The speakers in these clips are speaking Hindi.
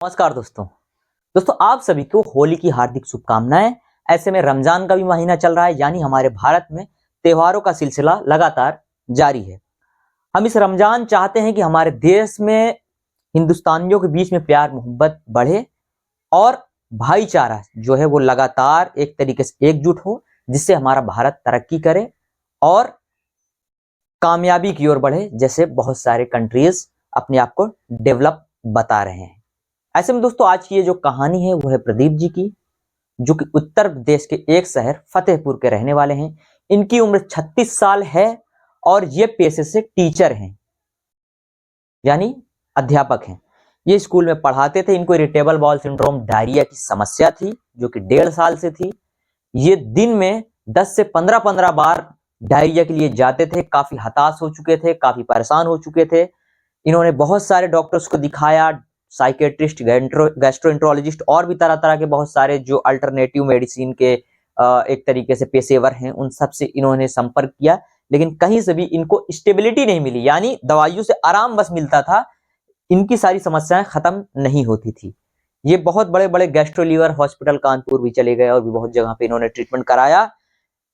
नमस्कार दोस्तों आप सभी को होली की हार्दिक शुभकामनाएं। ऐसे में रमजान का भी महीना चल रहा है, यानी हमारे भारत में त्योहारों का सिलसिला लगातार जारी है। हम इस रमजान चाहते हैं कि हमारे देश में हिंदुस्तानियों के बीच में प्यार मोहब्बत बढ़े और भाईचारा जो है वो लगातार एक तरीके से एकजुट हो, जिससे हमारा भारत तरक्की करे और कामयाबी की ओर बढ़े, जैसे बहुत सारे कंट्रीज अपने आप को डेवलप बता रहे हैं। ऐसे में दोस्तों आज की ये जो कहानी है वो है प्रदीप जी की, जो कि उत्तर प्रदेश के एक शहर फतेहपुर के रहने वाले हैं। इनकी उम्र 36 साल है और ये पेशे से टीचर हैं, यानी अध्यापक हैं। ये स्कूल में पढ़ाते थे। इनको इरिटेबल बाउल सिंड्रोम डायरिया की समस्या थी, जो कि 1.5 साल से थी। ये दिन में 10 से 15 बार डायरिया के लिए जाते थे। काफी हताश हो चुके थे, काफी परेशान हो चुके थे। इन्होंने बहुत सारे डॉक्टर्स को दिखाया, साइकेट्रिस्ट, गैस्ट्रोएंट्रोलॉजिस्ट और भी तरह तरह के बहुत सारे जो अल्टरनेटिव मेडिसिन के एक तरीके से पेशेवर हैं, उन सब से इन्होंने संपर्क किया, लेकिन कहीं से भी इनको स्टेबिलिटी नहीं मिली, यानी दवाइयों से आराम बस मिलता था, इनकी सारी समस्याएं खत्म नहीं होती थी। ये बहुत बड़े बड़े गैस्ट्रो लीवर हॉस्पिटल कानपुर भी चले गए और भी बहुत जगह पे इन्होंने ट्रीटमेंट कराया।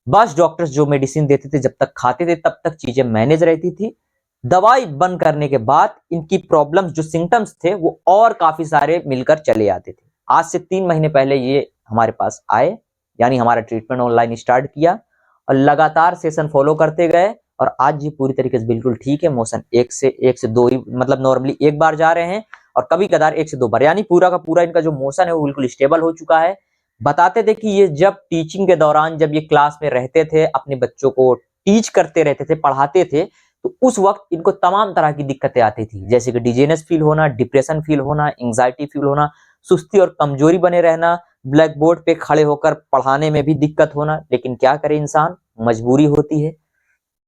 बस डॉक्टर्स जो मेडिसिन देते थे, जब तक खाते थे तब तक चीजें मैनेज रहती थी। दवाई बंद करने के बाद इनकी प्रॉब्लम्स, जो सिम्टम्स थे, वो और काफी सारे मिलकर चले आते थे। आज से 3 महीने पहले ये हमारे पास आए, यानी हमारा ट्रीटमेंट ऑनलाइन स्टार्ट किया और लगातार सेशन फॉलो करते गए और आज ये पूरी तरीके से बिल्कुल ठीक है। मोशन 1 से 2 ही, मतलब नॉर्मली 1 बार जा रहे हैं और कभी कदार 1 से 2 बार, यानी पूरा का पूरा इनका जो मोशन है वो बिल्कुल स्टेबल हो चुका है। बताते थे कि ये जब टीचिंग के दौरान, जब ये क्लास में रहते थे, अपने बच्चों को टीच करते रहते थे, पढ़ाते थे, तो उस वक्त इनको तमाम तरह की दिक्कतें आती थी, जैसे कि डिजीनेस फील होना, डिप्रेशन फील होना, एंजाइटी फील होना, सुस्ती और कमजोरी बने रहना, ब्लैक बोर्ड पे खड़े होकर पढ़ाने में भी दिक्कत होना। लेकिन क्या करे इंसान, मजबूरी होती है,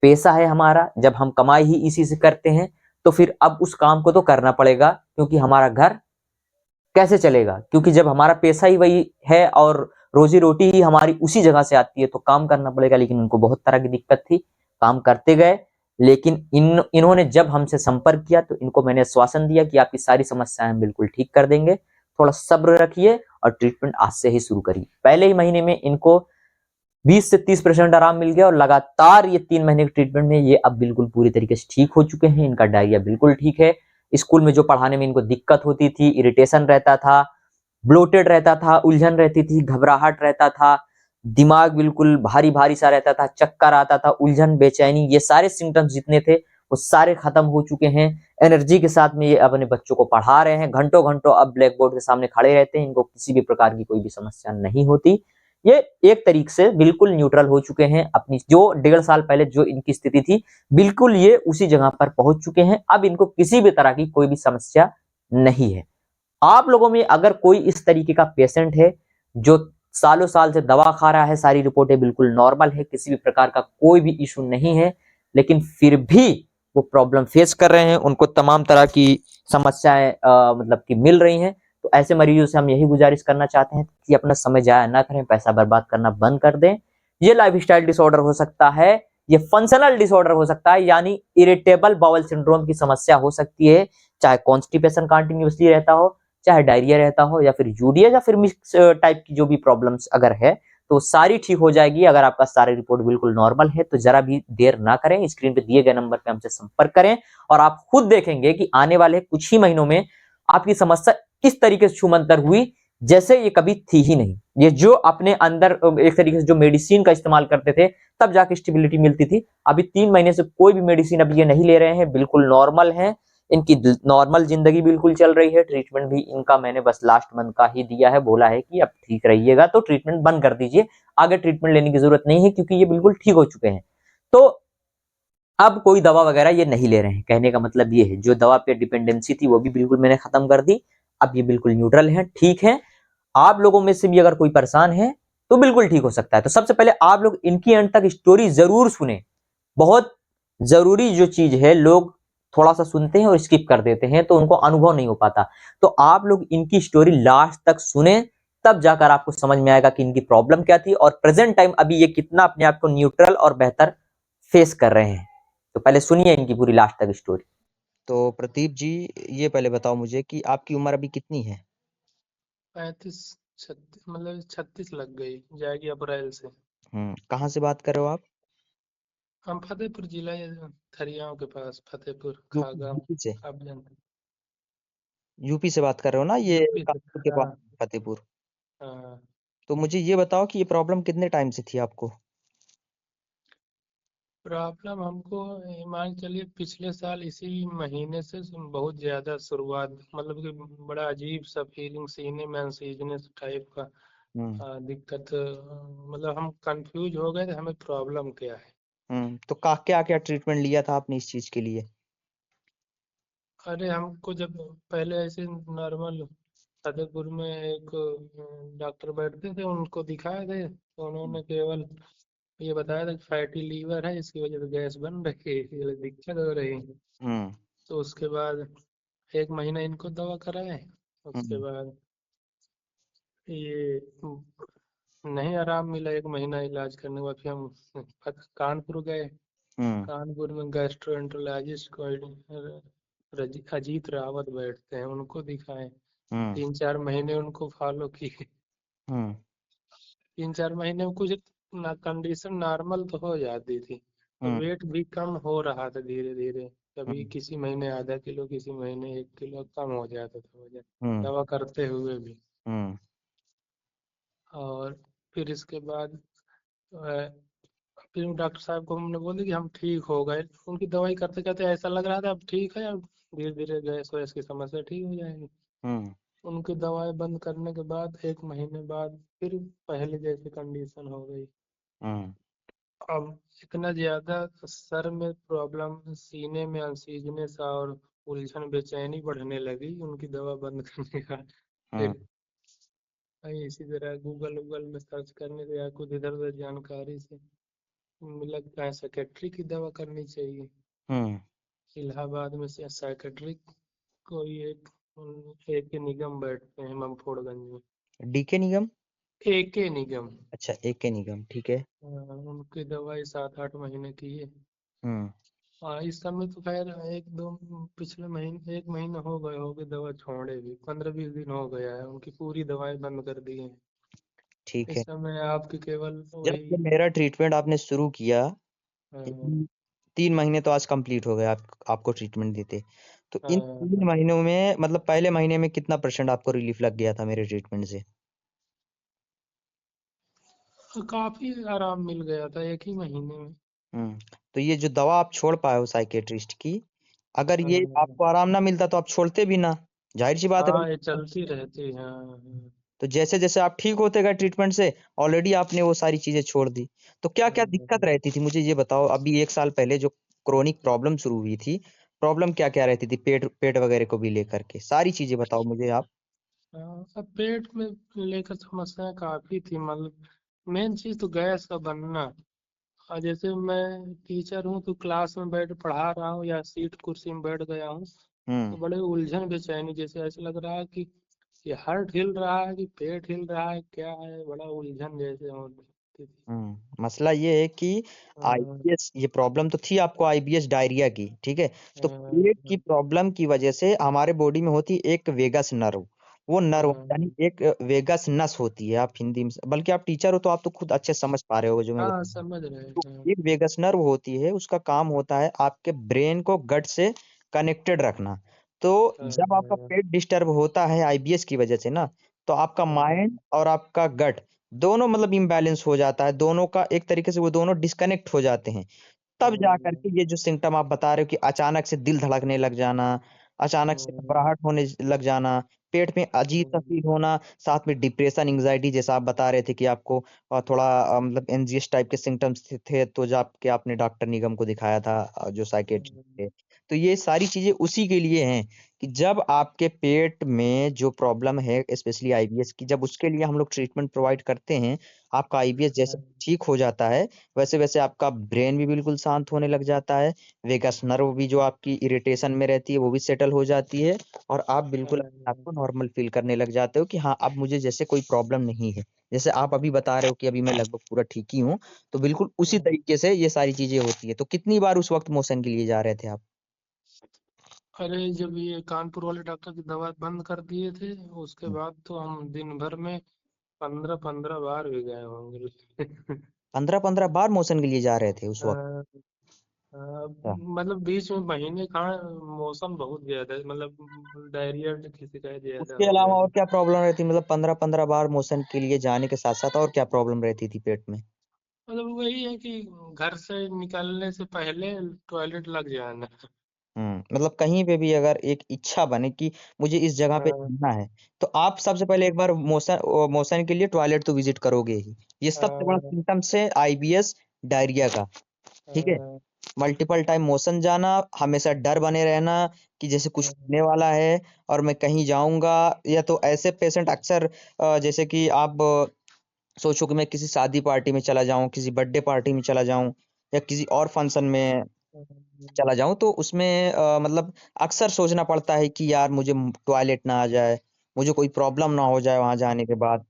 पेशा है हमारा, जब हम कमाई ही इसी से करते हैं तो फिर अब उस काम को तो करना पड़ेगा, क्योंकि हमारा घर कैसे चलेगा, क्योंकि जब हमारा पेशा ही वही है और रोजी रोटी ही हमारी उसी जगह से आती है तो काम करना पड़ेगा। लेकिन उनको बहुत तरह की दिक्कत थी, काम करते गए, लेकिन इन्होंने जब हमसे संपर्क किया तो इनको मैंने आश्वासन दिया कि आपकी सारी समस्याएं हम बिल्कुल ठीक कर देंगे, थोड़ा सब्र रखिए और ट्रीटमेंट आज से ही शुरू करिए। पहले ही महीने में इनको 20 से 30% आराम मिल गया और लगातार ये 3 महीने के ट्रीटमेंट में ये अब बिल्कुल पूरी तरीके से ठीक हो चुके हैं। इनका डायरिया बिल्कुल ठीक है। स्कूल में जो पढ़ाने में इनको दिक्कत होती थी, इरिटेशन रहता था, ब्लोटेड रहता था, उलझन रहती थी, घबराहट रहता था, दिमाग बिल्कुल भारी भारी सा रहता था, चक्कर आता था, उलझन, बेचैनी, ये सारे सिम्टम्स जितने थे वो सारे खत्म हो चुके हैं। एनर्जी के साथ में ये अपने बच्चों को पढ़ा रहे हैं, घंटों घंटों अब ब्लैक बोर्ड के सामने खड़े रहते हैं, इनको किसी भी प्रकार की कोई भी समस्या नहीं होती। ये एक तरीके से बिल्कुल न्यूट्रल हो चुके हैं। अपनी जो 1.5 साल पहले जो इनकी स्थिति थी, बिल्कुल ये उसी जगह पर पहुंच चुके हैं। अब इनको किसी भी तरह की कोई भी समस्या नहीं है। आप लोगों में अगर कोई इस तरीके का पेशेंट है जो सालों साल से दवा खा रहा है, सारी रिपोर्टें बिल्कुल नॉर्मल है, किसी भी प्रकार का कोई भी इशू नहीं है, लेकिन फिर भी वो प्रॉब्लम फेस कर रहे हैं, उनको तमाम तरह की समस्याएं मतलब कि मिल रही हैं, तो ऐसे मरीजों से हम यही गुजारिश करना चाहते हैं कि अपना समय जाया ना करें, पैसा बर्बाद करना बंद कर दें। ये लाइफस्टाइल डिसऑर्डर हो सकता है, ये फंक्शनल डिसऑर्डर हो सकता है, यानी इरिटेबल बाउल सिंड्रोम की समस्या हो सकती है, चाहे कॉन्स्टिपेशन कंटिन्यूअसली रहता हो, चाहे डायरिया रहता हो, या फिर यूरिया या फिर मिक्स टाइप की जो भी प्रॉब्लम्स अगर है तो सारी ठीक हो जाएगी। अगर आपका सारी रिपोर्ट बिल्कुल नॉर्मल है तो जरा भी देर ना करें, स्क्रीन पे दिए गए नंबर पे हमसे संपर्क करें और आप खुद देखेंगे कि आने वाले कुछ ही महीनों में आपकी समस्या इस तरीके से छूमंतर हुई जैसे ये कभी थी ही नहीं। ये जो अपने अंदर एक तरीके से जो मेडिसिन का इस्तेमाल करते थे तब जाके स्टेबिलिटी मिलती थी, अभी 3 महीने से कोई भी मेडिसिन अब ये नहीं ले रहे हैं, बिल्कुल नॉर्मल है, इनकी नॉर्मल जिंदगी बिल्कुल चल रही है। ट्रीटमेंट भी इनका मैंने बस लास्ट मंथ का ही दिया है, बोला है कि अब ठीक रहिएगा तो ट्रीटमेंट बंद कर दीजिए, आगे ट्रीटमेंट लेने की जरूरत नहीं है, क्योंकि ये बिल्कुल ठीक हो चुके हैं। तो अब कोई दवा वगैरह ये नहीं ले रहे हैं। कहने का मतलब ये है, जो दवा पे डिपेंडेंसी थी वो भी बिल्कुल मैंने खत्म कर दी, अब ये बिल्कुल न्यूट्रल है, ठीक है। आप लोगों में से भी अगर कोई परेशान है तो बिल्कुल ठीक हो सकता है। तो सबसे पहले आप लोग इनकी अंत तक स्टोरी जरूर सुने, बहुत जरूरी जो चीज है, लोग थोड़ा सा सुनते हैं और स्किप कर देते हैं तो उनको अनुभव नहीं हो पाता। तो आप लोग इनकी स्टोरी लास्ट तक सुने, तब जाकर आपको समझ में आएगा कि इनकी प्रॉब्लम क्या थी और प्रेजेंट टाइम अभी ये कितना अपने आप को न्यूट्रल और बेहतर फेस कर रहे हैं। तो पहले सुनिए इनकी पूरी लास्ट तक स्टोरी। तो प्रदीप जी, ये पहले बताओ मुझे कि आपकी उम्र अभी कितनी है? 35 36 मतलब 36 लग गई, जाएगी अप्रैल से। कहाँ से बात कर रहे हो आप? हम फतेहपुर जिला, ये थरियाओं के पास, फतेहपुर यूपी खागा, यूपी से? आप जानते यूपी से बात कर रहे हो ना, ये यूपी से। कानपुर के पास, हाँ फतेहपुर। हाँ। तो मुझे ये बताओ कि ये प्रॉब्लम कितने टाइम से थी आपको? प्रॉब्लम हमको मान के चलिए पिछले साल इसी महीने से बहुत ज़्यादा शुरुआत, मतलब कि बड़ा अजीब सा फीलिंग, सीने में अनसीजनेस टाइप का हम्म दिक्कत, मतलब हम कंफ्यूज हो गए थे हमें प्रॉब्लम क्या है। तो क्या क्या ट्रीटमेंट लिया था आपने इस चीज के लिए? अरे हमको जब पहले ऐसे नॉर्मल फतेहपुर में एक डॉक्टर बैठते थे, उनको दिखाए थे, तो उन्होंने केवल ये बताया था कि फैटी लीवर है, इसकी वजह से गैस बन रही है, इसलिए दिक्कत हो रही है। हम्म तो उसके बाद 1 महीना इनको दवा कराए। उसके हम्म बाद ये नहीं आराम मिला, 1 महीना इलाज करने के बाद फिर हम कानपुर गए। हम्म कानपुर में गैस्ट्रोएंटरोलॉजिस्ट को अजीत रावत बैठते हैं, उनको दिखाए। हम्म 3 4 महीने उनको फॉलो किए। हम्म 3 4 महीने में कुछ ना, कंडीशन नॉर्मल तो हो जाती थी, और हम्म वेट भी कम हो रहा था धीरे धीरे। कभी हम्म किसी महीने ½ किलो, किसी महीने 1 किलो कम हो जाता था वजन, हम्म दवा करते हुए भी। हम्म और फिर इसके बाद फिर डॉक्टर साहब को हमने बोले कि हम ठीक हो गए। उनकी दवाई करते करते ऐसा लग रहा था अब ठीक है, अब धीरे धीरे गैस वैस की समस्या ठीक हो जाएगी। हम्म उनकी दवाई बंद करने के बाद 1 महीने बाद फिर पहले जैसी कंडीशन हो गई। हम्म अब इतना ज्यादा सर में प्रॉब्लम, सीने में अनसीजनेस और उलझन बेचैनी बढ़ने लगी उनकी दवा बंद करने का। हम्म फिर वही इसी तरह गूगल वूगल में सर्च करने से या कुछ इधर उधर जानकारी से लगता है साइकेट्री की दवा करनी चाहिए। हम्म इलाहाबाद में से साइकेट्रिक कोई एक के निगम बैठते हैं ममफोड़गंज में। डीके निगम? AK निगम। अच्छा, एके निगम, ठीक है। उनकी दवाई 7 8 महीने की है। हम्म इस समय तो खैर एक दो, पिछले महीने 1 महीना हो गए होगे दवा छोड़े भी, 15 20 दिन हो गया है, उनकी पूरी दवाई बंद कर दी है। ठीक इस है। समय आपकी केवल जब वही से मेरा ट्रीटमेंट आपने शुरू किया, अ, 3 महीने तो आज कंप्लीट हो गए आपको ट्रीटमेंट देते। तो अ, इन 3 महीनों में मतलब पहले महीने में कितना % आपको रिलीफ लग गया था मेरे ट्रीटमेंट से? काफी आराम मिल गया था 1 ही महीने में। हम्म तो ये जो दवा आप छोड़ पाए हो साइकेट्रिस्ट की, अगर अ, ये आपको आराम ना मिलता तो आप छोड़ते भी ना, जाहिर सी बात है हाँ, ये भाई। चलती रहती है, हाँ हाँ। तो जैसे जैसे आप ठीक होते गए ट्रीटमेंट से, ऑलरेडी आपने वो सारी चीजें छोड़ दी। तो क्या क्या दिक्कत हाँ, रहती थी मुझे ये बताओ, अभी 1 साल पहले जो क्रोनिक प्रॉब्लम शुरू हुई थी, प्रॉब्लम क्या क्या रहती थी, पेट पेट वगैरह को भी लेकर के सारी चीजें बताओ मुझे आप। अब पेट में लेकर समस्याएं काफी थी, मतलब मेन चीज तो गैस का बनना। और जैसे मैं टीचर हूँ तो क्लास में बैठ पढ़ा रहा हूँ या सीट कुर्सी में बैठ गया हूँ, हम्म तो बड़े उलझन बेचैनी जैसे ऐसे लग रहा है कि ये हार्ट हिल रहा है कि पेट हिल रहा है, क्या है, बड़ा उलझन जैसे होती थी। मसला ये है कि हाँ, आईबीएस, ये प्रॉब्लम तो थी आपको आईबीएस डायरिया की, ठीक है। तो हाँ, पेट की प्रॉब्लम की वजह से हमारे बॉडी में होती एक वेगस नर्व, वो नर्व यानी हाँ, एक वेगस नस होती है। आप हिंदी में, बल्कि आप टीचर हो तो आप तो खुद अच्छे समझ पा रहे हो जो मैं हाँ, बता रहा हूँ। समझ रहे तो हैं। एक वेगस नर्व होती है, उसका काम होता है आपके ब्रेन को गट से कनेक्टेड रखना। तो हाँ, जब आपका हाँ, पेट डिस्टर्ब होता है आईबीएस की वजह से ना, तो आपका हाँ, माइंड और आपका गट दोनों मतलब इम्बैलेंस हो जाता है, दोनों का एक तरीके से वो दोनों डिस्कनेक्ट हो जाते हैं। तब जा हाँ, करके ये जो सिम्टम आप बता रहे हो कि अचानक से दिल धड़कने लग जाना, अचानक से हाँ, घबराहट होने लग जाना, पेट में अजीब सा फील होना, साथ में डिप्रेशन, एंग्जाइटी, जैसा आप बता रहे थे कि आपको थोड़ा मतलब एनजीएस टाइप के सिम्टम्स थे, तो जब आपके आपने डॉक्टर निगम को दिखाया था, जो साइकेट्रिस्ट थे। तो ये सारी चीजें उसी के लिए हैं कि जब आपके पेट में जो प्रॉब्लम है, स्पेशली आईबीएस की, जब उसके लिए हम लोग ट्रीटमेंट प्रोवाइड करते हैं, आपका आईबीएस जैसे हाँ, ठीक हो जाता है, वैसे वैसे आपका ब्रेन भी बिल्कुल शांत होने लग जाता है, वेगस नर्व भी जो आपकी इरिटेशन में रहती है वो भी सेटल हो जाती है, और आप बिल्कुल अपने आप हाँ, को नॉर्मल फील करने लग जाते हो कि हाँ अब मुझे जैसे कोई प्रॉब्लम नहीं है। जैसे आप अभी बता रहे हो कि अभी मैं लगभग पूरा ठीक ही हूँ, तो बिल्कुल उसी हाँ। तरीके से ये सारी चीजें होती है। तो कितनी बार उस वक्त मोशन के लिए जा रहे थे आप? अरे जब ये कानपुर वाले डॉक्टर की दवा बंद कर दिए थे, उसके बाद तो हम दिन भर में 15-15 बार भी गए होंगे। 15-15 बार मोशन के लिए जा रहे थे उस वक्त? हाँ, हाँ, अच्छा। मतलब बीच में महीने का मौसम बहुत ज्यादा, मतलब डायरिया की शिकायत ज्यादा उसके हो अलावा गई और थी। क्या प्रॉब्लम रहती, मतलब 15-15 बार मोशन के लिए जाने के साथ साथ और क्या प्रॉब्लम रहती थी पेट में? मतलब वही है कि घर से निकलने से पहले टॉयलेट लग जाना। मतलब कहीं पे भी अगर एक इच्छा बने कि मुझे इस जगह पे हाँ, जाना है, तो आप सबसे पहले एक बार मोशन मोशन के लिए टॉयलेट तो विजिट करोगे ही। ये सबसे बड़ा हाँ, सिम्टम्स है आईबीएस डायरिया का। ठीक है। हाँ, मल्टीपल टाइम मोशन जाना, हमेशा डर बने रहना कि जैसे कुछ होने वाला है और मैं कहीं जाऊंगा। या तो ऐसे पेशेंट अक्सर जैसे कि आप सोचो कि मैं किसी शादी पार्टी में चला जाऊं, किसी बर्थडे पार्टी में चला जाऊं, या किसी और फंक्शन में चला जाऊं, तो उसमें मतलब अक्सर सोचना पड़ता है कि यार मुझे टॉयलेट ना आ जाए, मुझे कोई प्रॉब्लम ना हो जाए वहां जाने के बाद,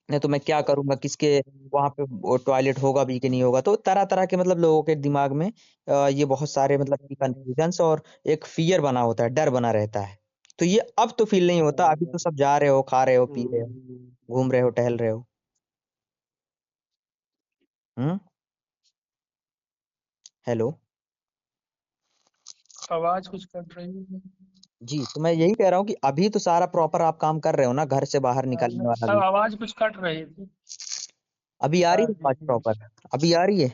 नहीं तो मैं क्या करूंगा, किसके वहां पे टॉयलेट होगा भी कि नहीं होगा। तो तरह तरह के मतलब लोगों के दिमाग में ये बहुत सारे मतलब कि कंफ्यूजन्स और एक फियर बना होता है, डर बना रहता है। तो ये अब तो फील नहीं होता, अभी तो सब जा रहे हो, खा रहे हो, पी रहे हो, घूम रहे हो, टहल रहे हो। हम्म। हेलो। आवाज कुछ कट रही है। जी, तो मैं यही कह रहा हूँ कि अभी तो सारा प्रॉपर आप काम कर रहे हो ना, घर से बाहर निकलने वाला तब भी। आवाज कुछ कट रही थी। अभी आ रही हाँ है जी आवाज जी। प्रॉपर? अभी आ रही है?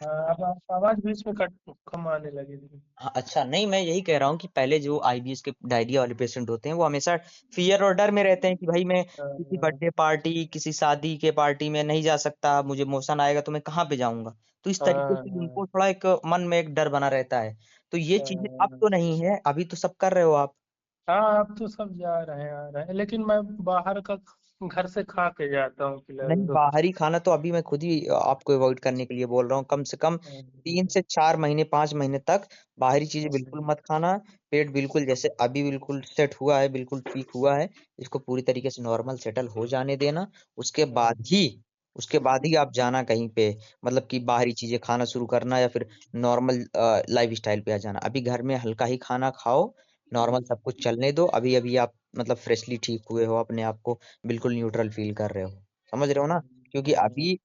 हाँ, अब आवाज बीच में कट कम आने लगी थी। हाँ, अच्छा, नहीं मैं यही कह रहा हूँ कि पहले जो आईबीएस के डायरिया वाले पेशेंट होते हैं वो हमेशा फियर और डर में रहते हैं कि भाई मैं किसी हाँ, बर्थडे पार्टी, किसी शादी के पार्टी में नहीं जा सकता, मुझे मोशन आएगा तो मैं कहाँ पे जाऊंगा। तो इस तरीके हाँ, से हाँ, उनको थोड़ा एक मन में एक डर बना रहता है। तो ये चीजें अब हाँ, तो नहीं है, अभी तो सब कर रहे हो आप। हाँ, अब तो सब जा रहे हैं, आ रहे हैं, लेकिन मैं बाहर का घर से खा के जाता हूँ फिलहाल नहीं, तो। बाहरी खाना तो अभी मैं खुद ही आपको अवॉइड करने के लिए बोल रहा हूँ। कम से कम हाँ, 3 से 4 महीने, 5 महीने तक बाहरी चीजें हाँ, बिल्कुल मत खाना। पेट बिल्कुल जैसे अभी बिल्कुल सेट हुआ है, बिल्कुल ठीक हुआ है, इसको पूरी तरीके से नॉर्मल सेटल हो जाने देना। उसके हाँ, बाद ही उसके बाद ही आप जाना कहीं पे, मतलब कि बाहरी चीजें खाना शुरू करना या फिर नॉर्मल लाइफ स्टाइल पे आ जाना। अभी घर में हल्का ही खाना खाओ, नॉर्मल सब कुछ चलने दो। अभी अभी आप मतलब फ्रेशली ठीक हुए हो, अपने आप को बिल्कुल न्यूट्रल फील कर रहे हो, समझ रहे हो ना? क्योंकि हाँ, अभी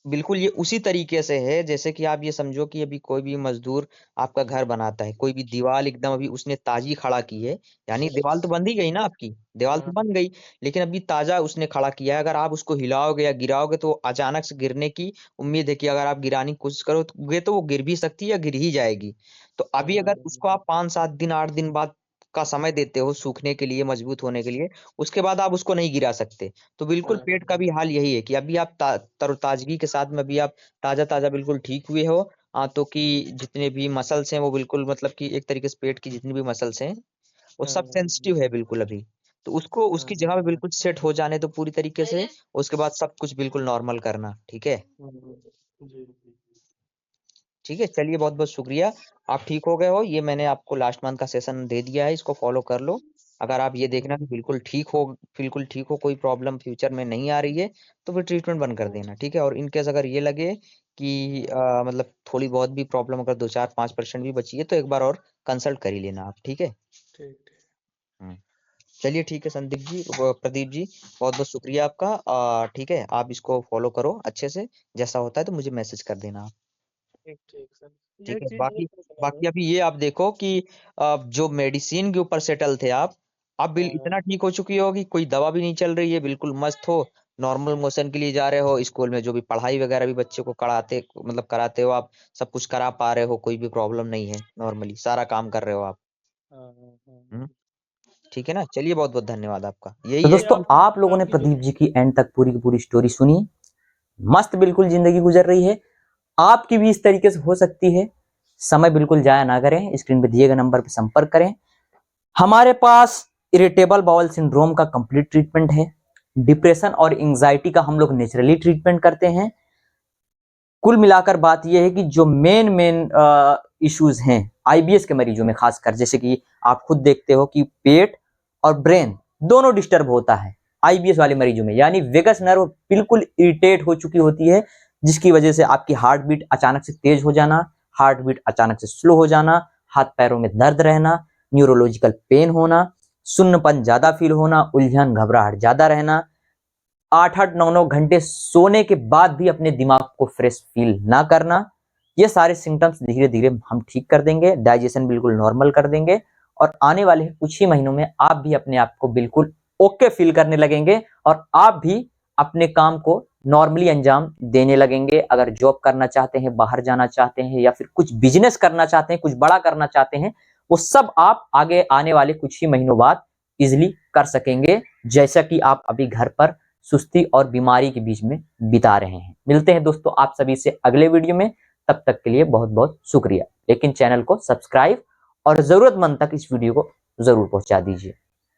बिल्कुल ये उसी तरीके से है जैसे कि आप ये समझो कि अभी कोई भी मजदूर आपका घर बनाता है, कोई भी दीवार एकदम अभी उसने ताजी खड़ा की है, यानी दीवार तो बन ही गई ना आपकी, दीवार तो हाँ, बन गई, लेकिन अभी ताजा उसने खड़ा किया है। अगर आप उसको हिलाओगे या गिराओगे तो अचानक से गिरने की उम्मीद है कि अगर आप गिराने की कोशिश करोगे तो वो गिर भी सकती है या गिर ही जाएगी। तो अभी अगर उसको आप 5-7 दिन, 8 दिन बाद का समय देते हो सूखने के लिए, मजबूत होने के लिए, उसके बाद आप उसको नहीं गिरा सकते। तो बिल्कुल पेट का भी हाल यही है कि अभी आप तरोताजगी के साथ में, अभी आप ताजा ताजा बिल्कुल ठीक हुए हो। आंतों की जितने भी मसल्स हैं वो बिल्कुल मतलब कि एक तरीके से पेट की जितनी भी मसल्स हैं वो सब सेंसिटिव है बिल्कुल अभी। तो उसको उसकी जगह पे बिल्कुल सेट हो जाने तो पूरी तरीके से, उसके बाद सब कुछ बिल्कुल नॉर्मल करना, ठीक है? जी जी। ठीक है, चलिए बहुत बहुत शुक्रिया। आप ठीक हो गए हो, ये मैंने आपको लास्ट मंथ का सेशन दे दिया है, इसको फॉलो कर लो। अगर आप ये देखना कि बिल्कुल ठीक हो, बिल्कुल ठीक हो, कोई प्रॉब्लम फ्यूचर में नहीं आ रही है, तो फिर ट्रीटमेंट बंद कर देना, ठीक है? और इनकेस अगर ये लगे कि मतलब थोड़ी बहुत भी प्रॉब्लम अगर 2-4-5% भी बची है तो एक बार और कंसल्ट कर ही लेना आप, ठीक है? ठीक ठीक। हम्म, चलिए ठीक है संदीप जी, प्रदीप जी, बहुत बहुत शुक्रिया आपका। ठीक है, आप इसको फॉलो करो अच्छे से, जैसा होता है तो मुझे मैसेज कर देना आप। ठीक ठीक सर। ये ठीक है, चीज बाकी एक पूछना था। बाकी अभी ये आप देखो कि जो मेडिसिन के ऊपर सेटल थे आप, अब बिल हाँ, इतना ठीक हो चुकी हो कि कोई दवा भी नहीं चल रही है, बिल्कुल मस्त हो, नॉर्मल मोशन के लिए जा रहे हो, स्कूल में जो भी पढ़ाई वगैरह भी बच्चे को कराते मतलब कराते हो आप, सब कुछ करा पा रहे हो, कोई भी प्रॉब्लम नहीं है, नॉर्मली सारा काम कर रहे हो आप। हाँ, हाँ, हाँ, हम्म, हाँ। ठीक है ना? चलिए बहुत बहुत धन्यवाद आपका, तो यही ये है। ये दोस्तों आपकी आप लोगों ने आपकी जो प्रदीप जी की एंड तक पूरी की पूरी स्टोरी सुनी, मस्त बिल्कुल जिंदगी गुजर रही है, आपकी भी इस तरीके से हो सकती है। समय बिल्कुल जाया ना करें, स्क्रीन पे दिए गए नंबर पर संपर्क करें। हमारे पास इरिटेबल बाउल सिंड्रोम का कंप्लीट ट्रीटमेंट है, डिप्रेशन और एंजाइटी का हम लोग नेचुरली ट्रीटमेंट करते हैं। कुल मिलाकर बात यह है कि जो मेन मेन इश्यूज हैं आईबीएस के मरीजों में खासकर, जैसे कि आप खुद देखते हो कि पेट और ब्रेन दोनों डिस्टर्ब होता है आईबीएस वाले मरीजों में, यानी वेगस नर्व बिल्कुल इरिटेट हो चुकी होती है, जिसकी वजह से आपकी हार्ट बीट अचानक से तेज हो जाना, हार्ट बीट अचानक से स्लो हो जाना, हाथ पैरों में दर्द रहना, न्यूरोलॉजिकल पेन होना, सुन्नपन ज्यादा फील होना, उलझन घबराहट ज्यादा रहना, 8-8 9-9 घंटे सोने के बाद भी अपने दिमाग को फ्रेश फील ना करना, ये सारे सिम्टम्स धीरे धीरे हम ठीक कर देंगे, डाइजेशन बिल्कुल नॉर्मल कर देंगे और आने वाले कुछ ही महीनों में आप भी अपने आप को बिल्कुल ओके फील करने लगेंगे और आप भी अपने काम को नॉर्मली अंजाम देने लगेंगे। अगर जॉब करना चाहते हैं, बाहर जाना चाहते हैं या फिर कुछ बिजनेस करना चाहते हैं, कुछ बड़ा करना चाहते हैं, वो सब आप आगे आने वाले कुछ ही महीनों बाद इजिली कर सकेंगे, जैसा कि आप अभी घर पर सुस्ती और बीमारी के बीच में बिता रहे हैं। मिलते हैं दोस्तों आप सभी से अगले वीडियो में, तब तक के लिए बहुत बहुत शुक्रिया। लेकिन चैनल को सब्सक्राइब और जरूरतमंद तक इस वीडियो को जरूर पहुंचा दीजिए।